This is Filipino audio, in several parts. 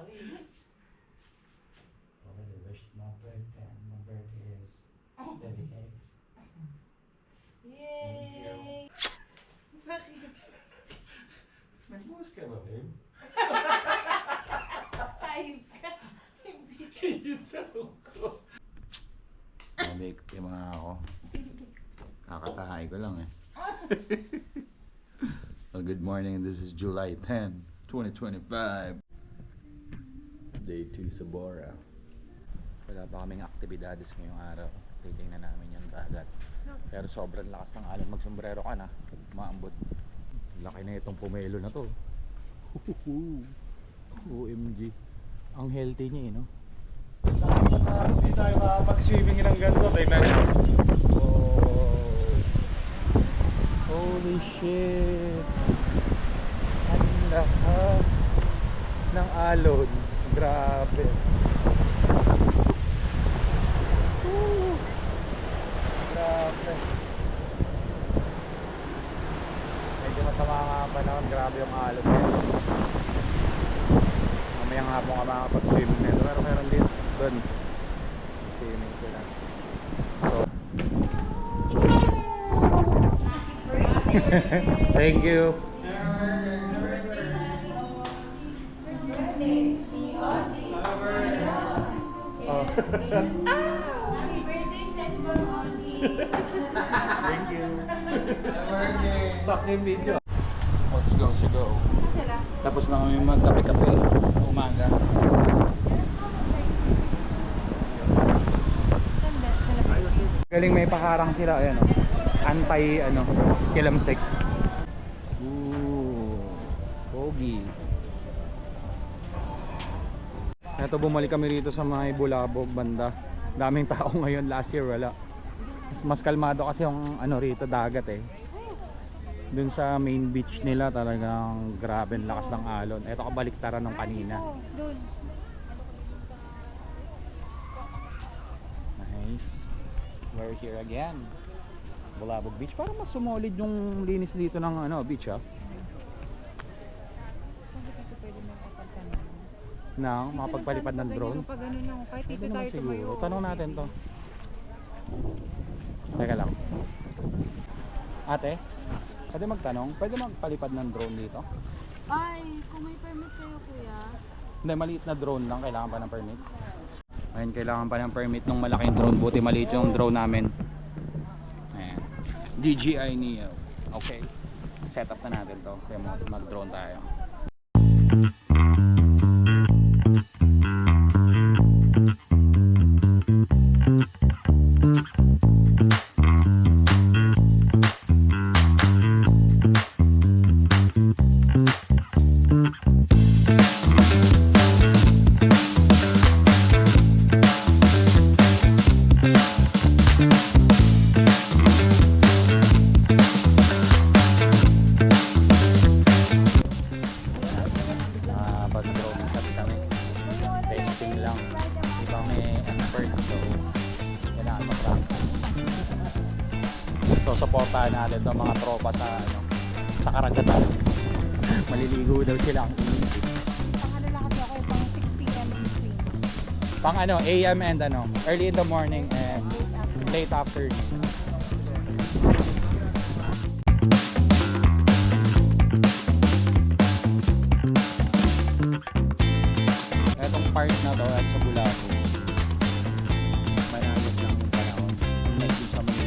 Already wished my birthday, and my birthday is dedicated. Yay! Bakit? Nagbuhos ka ba, babe? Ayun ka. Kinitaro ko. Mabiktima nga ako. Kakatahay ko lang eh. Well, good morning. This is July 10, 2025. Day 2 sa Bora. Wala pa kaming aktibidades ngayong araw. Titingnan namin yung dagat. Pero sobrang lakas ng alon. Magsombrero ka na. Maambot. Laki na itong pomelo na to. OMG. Ang healthy niya eh, no? Hindi tayo makapag-swimming ng ganito. Tingnan nyo. Oh. Holy shit. Ang lahat ng alon. Grabe. Grabe. Medyo masama nga ang panahon. Grabe yung alon. Mamayang hapon ka makapag-swimming nito. Pero meron din doon. Swimming sila. So, thank you. Oh. Happy birthday, Sensible Audie! Thank you. Fuck yung video. Let's go, let's go. Tapos na kami magkape-kape umaga. Galing may paharang sila, ayan o. Anti kilamsik. Pogi. Ito, bumalik kami rito sa may Bulabog banda. Daming tao ngayon, last year wala. Mas kalmado kasi yung rito dagat eh. Dun sa main beach nila talagang grabe ang lakas ng alon. Ito kabaliktaran nung kanina. Nice. We're here again. Bulabog Beach. Parang mas sumolid yung linis dito ng beach ha. Na makapagpalipad ng drone. Pag ano na, kahit dito tayo tumayo. Tanong natin to. Teka lang. Ate, pwede magtanong? Pwede magpalipad ng drone dito? Ay, kung may permit kayo kuya. Hindi, maliit na drone lang. Kailangan pa ng permit? Ayun, kailangan pa ng permit ng malaking drone. Buti maliit yung drone namin. Ayan. DJI Neo. Okay. Set up na natin to. Kaya mag-drone tayo. So supportahan natin itong mga tropa sa karagatan. Maliligo daw sila ang inisip. Pang ano lang kasi ako, pang 6 p.m. swim. Pang AM and early in the morning and late afternoon. Itong part na to at sa Bulabog. Mananod lang yung panahon. Nagsin sa mga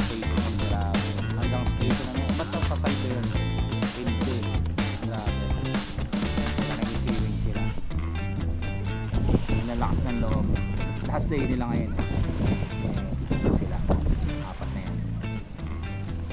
station. Grabe. Hanggang station na ba't sa side na yun? Hindi. Grabe. Nag-swimming sila. Nalakas ng loob. Last day nila ngayon. Sila. Apat na yan.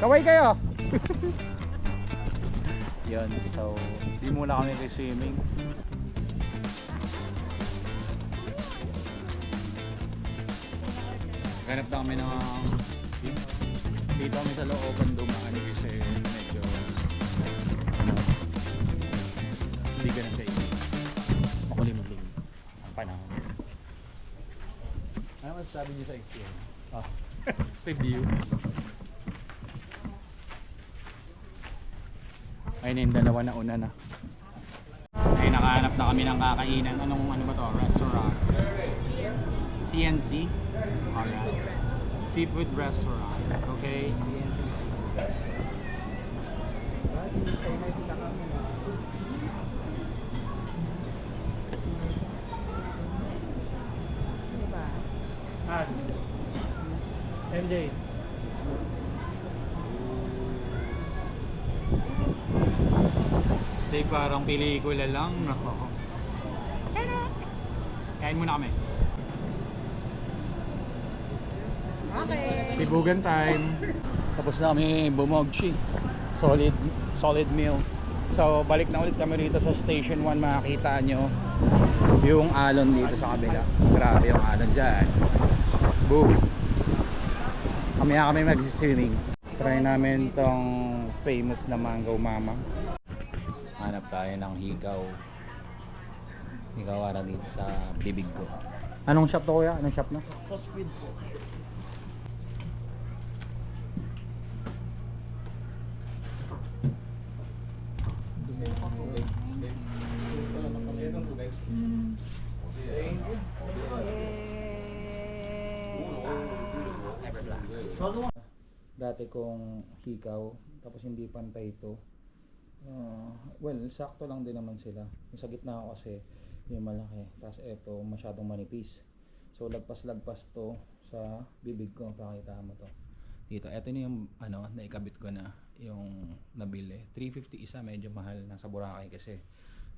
Kaway kayo! Yun. So, di muna kami swimming. Ganap na kami ng dito kami sa looban dumaan kasi medyo hindi ganun sa inyo. Makulimlim ang panahon. Ano masasabi niyo sa experience? Review. Ayun yung dalawa na una na. Ayun na nakahanap na kami ng kakainan. Ano ba to? Restaurant? CNC? Alright. Seafood restaurant. Okay. Diba? MJ. Steak parang pelikula lang, no? Kain muna kami. Okay. Sibugan time. Tapos na kami bumogchi. Solid meal. So balik na ulit kami rito sa Station 1. Makikita nyo yung alon dito sa kabila. Grabe yung alon dyan. Boom. Kamaya kami mag-swimming. Try namin tong famous na Mango Mama. Hanap tayo ng higaw. Higawara dito sa bibig ko. Anong shop to kuya? Anong shop na? Squid po. Dati kong hikaw, tapos hindi pantay ito. Well, sakto lang din naman sila. Yung sa gitna ko kasi yung malaki, tapos ito masyadong manipis. So lagpas-lagpas to sa bibig ko. Pakita mo to dito. Ito na yung naikabit ko na yung nabili. 350 isa, medyo mahal na sa Boracay kasi.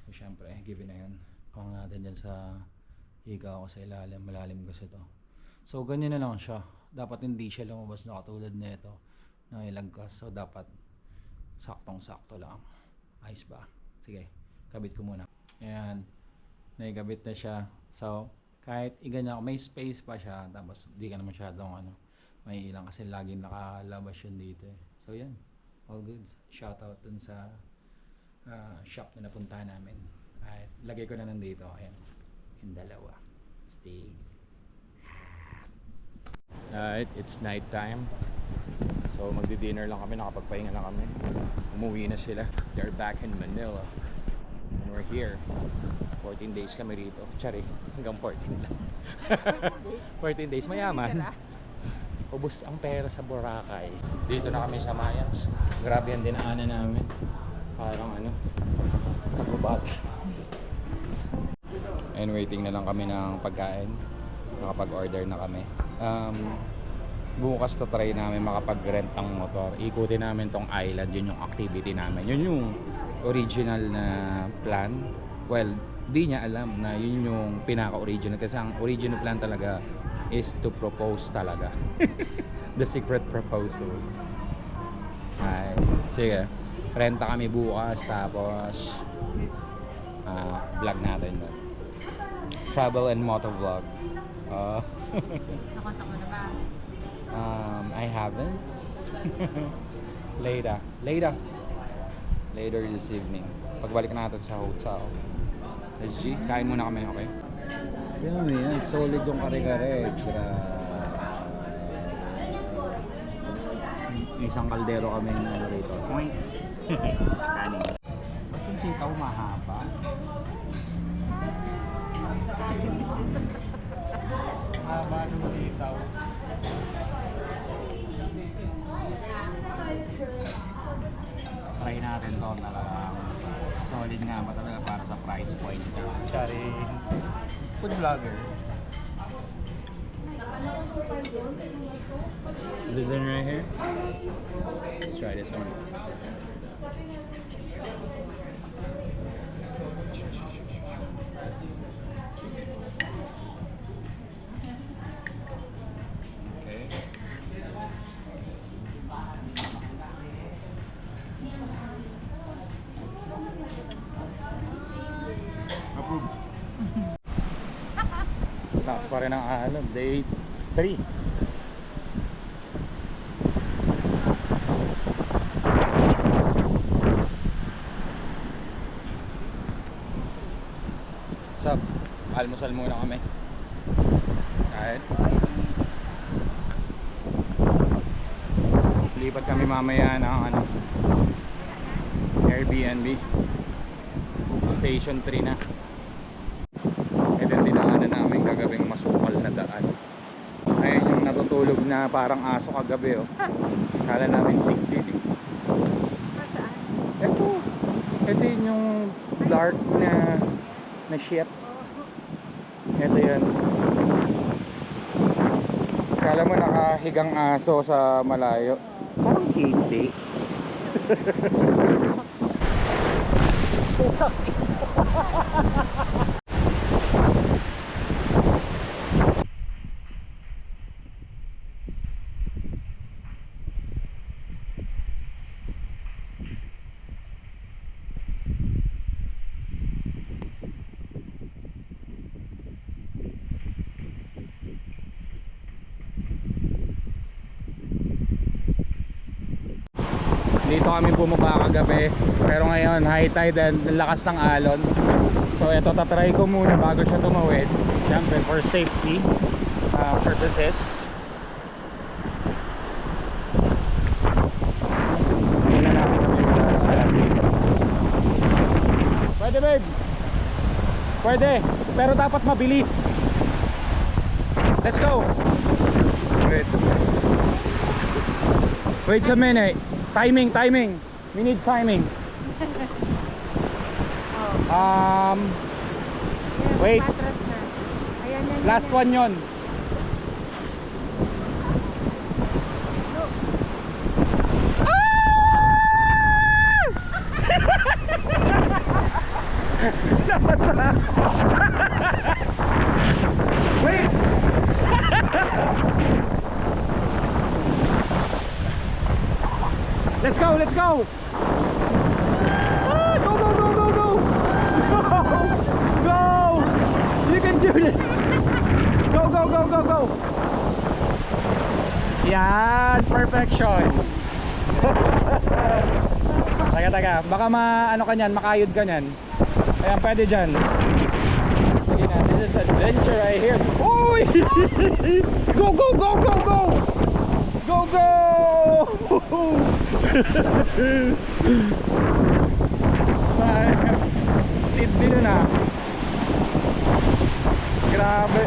So syempre, given na yun. Kung natin dyan sa hikaw ko sa ilalim, malalim kasi to. So ganyan na lang siya. Dapat hindi siya lumabas na katulad na ito na ilagkas. So dapat saktong-sakto lang. Ayos ba? Sige, kabit ko muna. Ayan, naikabit na siya. So kahit iganyan ako, may space pa siya. Tapos di ka na masyadong may ilang kasi laging nakalabas yun dito eh. So yan, all good. Shoutout dun sa shop na napuntahan namin. At lagay ko na nandito. Ayan, yung dalawa. Stay. Alright, it's night time. So magdi-dinner lang kami, nakapagpahinga na kami. Umuwi na sila. They're back in Manila. And we're here. 14 days kami rito. Tsari, hanggang 14 lang. 14 days, mayaman. Ubus ang pera sa Boracay. Dito na kami sa Mayans. Grabe ang dinaanan namin. Parang kababata. And waiting na lang kami ng pagkain. Nakapag-order na kami. Bukas to try namin makapag-rent ng motor. Ikutin namin tong island, yun yung activity namin. Yun yung original na plan. Well, di niya alam na yun yung pinaka-original kasi ang original plan talaga is to propose talaga. The secret proposal. Ay, sige. Renta kami bukas tapos vlog natin doon. Travel and motor vlog. Nakontak mo na ba? I haven't. Later this evening. Pagbalik natin sa hotel. SG, kain muna kami, okay? Yan, solid yung kare-kare. Isang kaldero kami rito. Point. Kanin. Ba't yung sitaw mahaba? Mahaba ng sitaw. Try natin to talagang solid nga ba talaga para sa price point niya. Charing food vlogger. This one right here. Let's try this one. Okay. Approve. Taas pa rin ang alon. Day 3. What's up? Almusal muna kami. Kahit lipat kami mamaya ng Airbnb. Station 3 na. Ito yung dinaanan namin kagabing masukal na daan. Ayun yung natutulog na parang aso kagabi oh. Kala namin sick eh. Nasaan? Ito yun yung dark na shit. Ito yun. Kala mo nakahigang aso sa malayo. Parang hindi. Dito kami bumaba kagabi, pero ngayon high tide and lakas ng alon. So ito tatry ko muna bago siya tumawid, siyempre for safety purposes. Pwede babe, pwede, pero dapat mabilis. Let's go. Wait a minute. Timing. We need timing. Wait. Last one yon. Wait. Let's go. Go. Go. You can do this. Go. Yan, perfection. Taga. Baka ano ka niyan, makayod ka niyan. Ayan, pwede dyan. Sige na, this is adventure right here. Uy! Go. Tip din na. Grabe.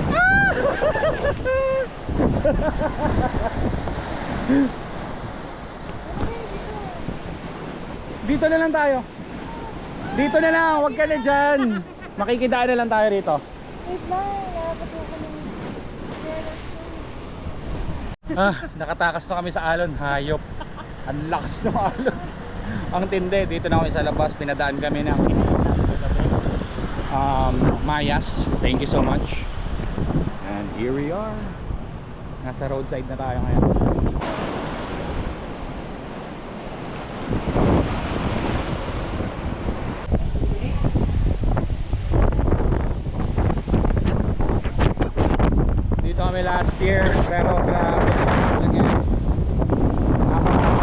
Dito na lang tayo. Dito na lang, huwag ka na dyan. Makikidaan na lang tayo rito. Wait lang, napatuko ng... Nakatakas na kami sa alon. Hayop. Ang lakas ng alon. Ang tindi. Dito na kami sa labas. Pinadaan kami ng Mayas. Thank you so much. And here we are. Nasa roadside na tayo ngayon. Dito kami last year, pero grabe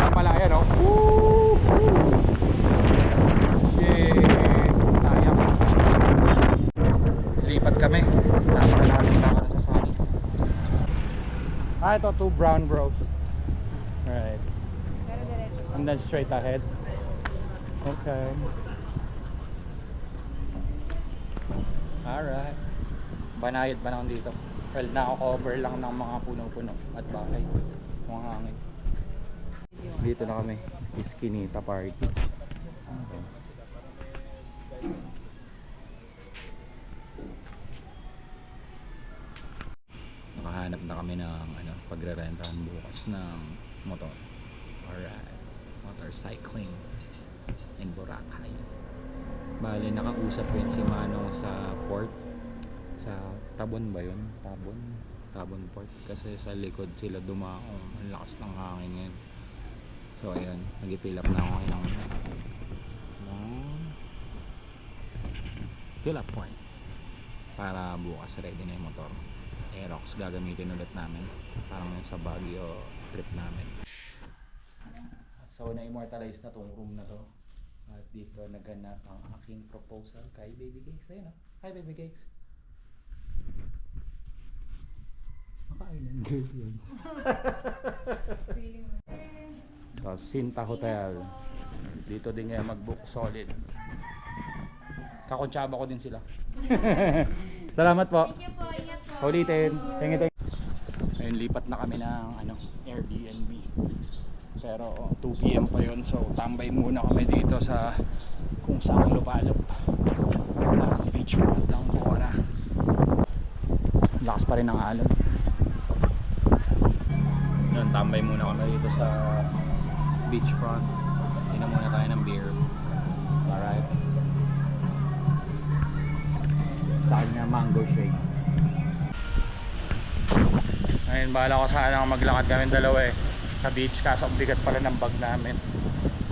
lang pala yan oh. Woo! Yay! Sayang. Lipat kami. Tapos na natin sa Sunny. Ito 2 brown bros. Alright. Pero diretso. And then straight ahead. Okay. Alright. Banayad pa naman dito. Well, naka-cover lang ng mga puno-puno at bahay. Mga hangin. Dito na kami. Iskinita Party. Okay. Nakahanap na kami ng pagrerentahan bukas ng motor. Alright. Motorcycling in Boracay. Bali, nakausap yun si Manong sa port. Sa Tabon ba yun? Tabon Port. Kasi sa likod sila dumaong. Ang lakas ng hangin ngayon. So ayun, nag-fill up na ako ng fill up point para bukas ready na yung motor. Aerox gagamitin ulit namin. Parang yung sa Baguio trip namin. So na-immortalize na tong room na to. At dito naganap ang aking proposal kay Baby Cakes. Ayun oh. Hi Baby Cakes. Maka-island girl yun. Sinta Hotel. Dito din ngayon mag-book solid. Kakontsaba ko din sila. Salamat po. Thank you po, ingat po. Ulitin. Thank you. Ayun, lipat na kami ng Airbnb. Pero 2 PM pa yun. So tambay muna kami dito sa kung saan lupalop. Beachfront ng Bora. Lakas pa rin ang alon. Yun, tambay muna kami dito sa beachfront. Inom muna tayo ng beer. Alright. Sa kanya mango shake. Ayun, bahala ko sana maglakad kami dalawa eh sa beach, kaso ang bigat pala ng bag namin.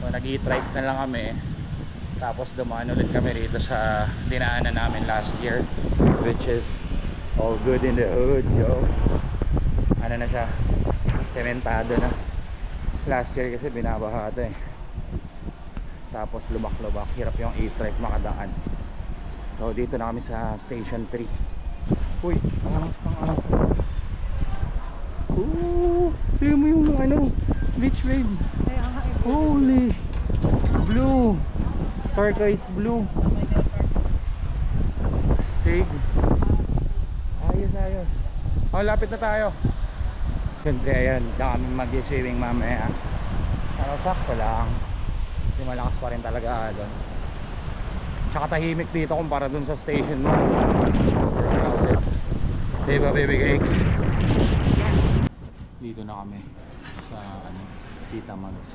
So nag-i-trike na lang kami. Tapos dumaan ulit kami rito sa dinaanan namin last year, which is all good in the hood, yo. Ano na siya, sementado na. Last year kasi binabaha ito eh. Tapos lubak-lubak, hirap yung e-trike makadaan. So dito na kami sa station 3. Uy, angas ng angas. Ooh, tignan mo yung ano, beach wave. Holy, blue, turquoise blue. Stig. Ayos, ayos. Oh, lapit na tayo. Siyempre, ayan, na kami mag-swimming mamaya. Pero sakto lang. Kasi malakas pa rin talaga doon. Tsaka tahimik dito kumpara dun sa station mo. Diba, baby cakes? Dito na kami sa ano, Tita Manos.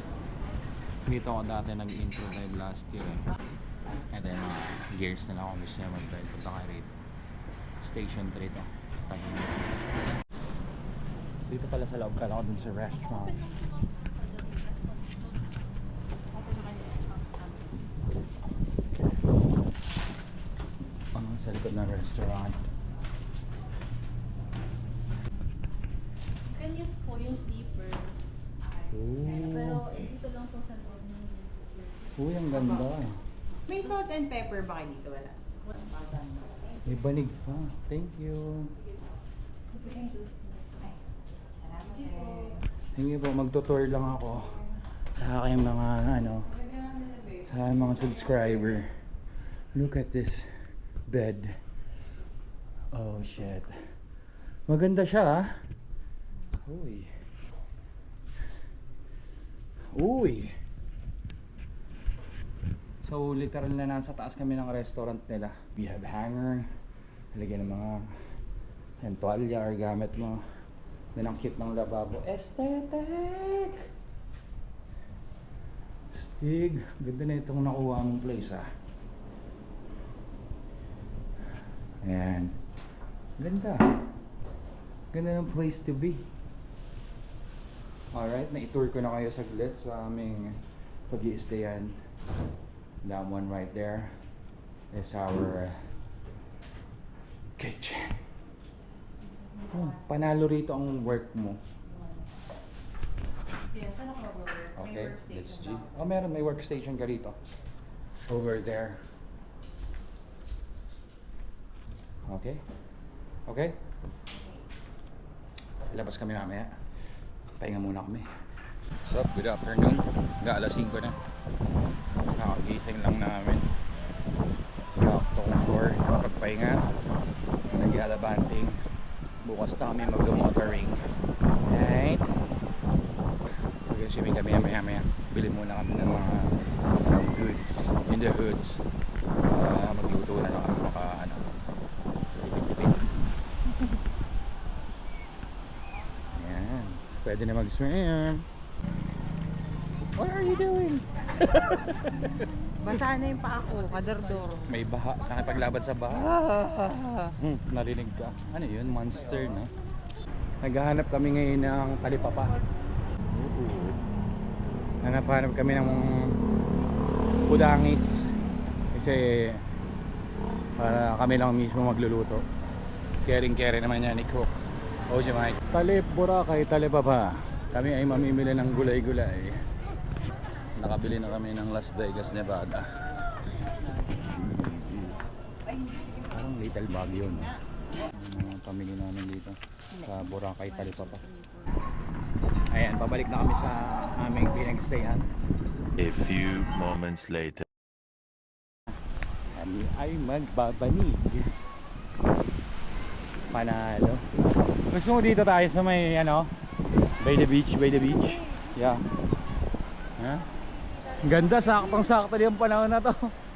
Dito ako dati nag-intro dive last year eh. And then gears na lang ako gusto niya mag-dive. Punta kayo rito. Station 3 to. Tahimik. Dito pala sa loob, kala ko dun sa restaurant. Sa likod ng restaurant. You can use po yung sleeper. Pero dito lang po sa loob ng Uy, ang ganda. May salt and pepper ba kayo dito? Wala. May banig pa. Thank you. Thank you po. Magtutour lang ako sa aking mga ano, sa mga subscriber. Look at this bed. Oh shit. Maganda siya ah. Uy. Uy. So literal na nasa taas kami ng restaurant nila. We have hanger. Halagyan ng mga tuwalya or gamit mo. Then ang cute ng lababo. Aesthetic! Stig. Ganda na itong nakuha mong place ah. Ayan. Ganda. Ganda ng place to be. Alright, na-tour ko na kayo saglit sa aming pag-i-stayan. That one right there is our kitchen. Oh, panalo rito ang work mo. Yes, ano ka ba? Okay, let's G. Oh, meron, may workstation ka rito. Over there. Okay? Okay? Labas kami mamaya. Pahinga muna kami. What's up? Good afternoon. Alas 5 na. Nakagising lang namin. Sakto kong 4. Nakapagpahinga. Nag-alabanting. Bukas na kami mag-motoring. Right? Mag-swimming kami maya-maya. Bili muna kami ng mga goods in the hoods. Para magluto na lang kami maka-ano. Ayan. Pwede na mag-swim. What are you doing? Basa na yung paa ko, kadardor. May baha. Nakipaglaban sa baha. Narinig ka. Ano yun? Monster, no? Naghahanap kami ngayon ng talipapa. Hanap kami ng pudangis. Kasi para kami lang mismo magluluto. Caring-care naman yan ni Cook. O siya Mike. Talip, Boracay, talipapa. Kami ay mamimili ng gulay-gulay. Nakabili na kami ng Las Vegas, Nevada. Parang Little Baguio, no? Ang pamili namin dito sa Boracay, talipapa. Ayan, pabalik na kami sa aming pinag-stayan. A few moments later. kami ay magbabanig. Panalo. Gusto mo dito tayo sa may ano? By the beach, by the beach. Yeah. Ha? Ganda, saktong-sakto yung panahon na to.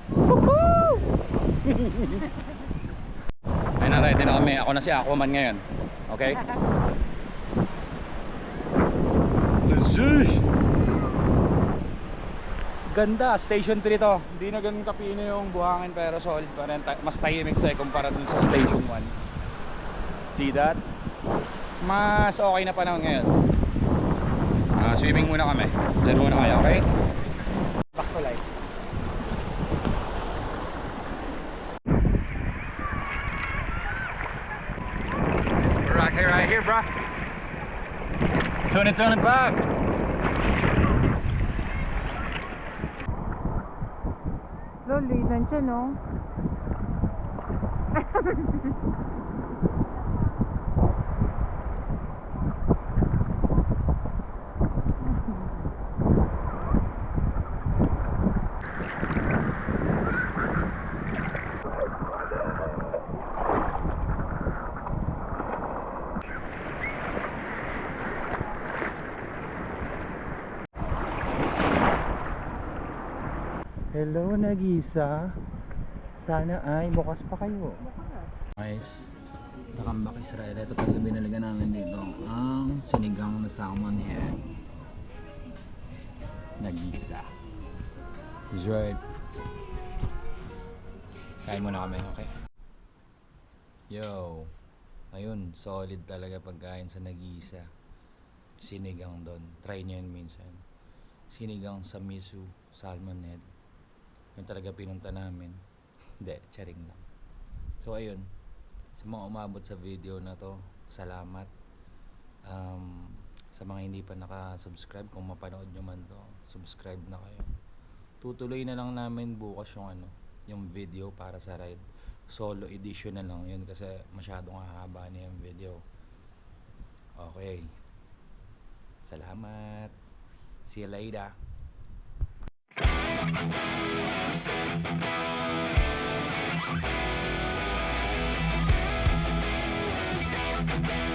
Woohoo! Ayun na, ready na kami. Ako na si Aquaman ngayon. Okay? Let's see! Ganda, station 3 to. Hindi na ganun kapino yung buhangin pero solid pa rin. Mas tahimik to kumpara dun sa station 1. See that? Mas okay na panahon ngayon. Swimming muna kami. Diyan muna kayo, okay? Back to life. We're right here, bro. 2025. Loli, nandiyan no? Hello, Nagisa. Sana ay bukas pa kayo. Guys, Takambak Israel. Ito talaga binaligan namin dito. Ang sinigang na salmon head. Nagisa. He's right. Kain muna kami, okay? Yo. Ayun, solid talaga pagkain sa Nagisa. Sinigang doon. Try nyo yun minsan. Sinigang sa miso, salmon head. Yun talaga pinunta namin. Hindi, charing lang. So ayun, sa mga umabot sa video na to, salamat. Sa mga hindi pa naka-subscribe, kung mapanood nyo man to, subscribe na kayo. Tutuloy na lang namin bukas yung yung video para sa ride. Solo edition na lang yun kasi masyadong hahaba na yung video. Okay. Salamat. See you later. We'll be right back.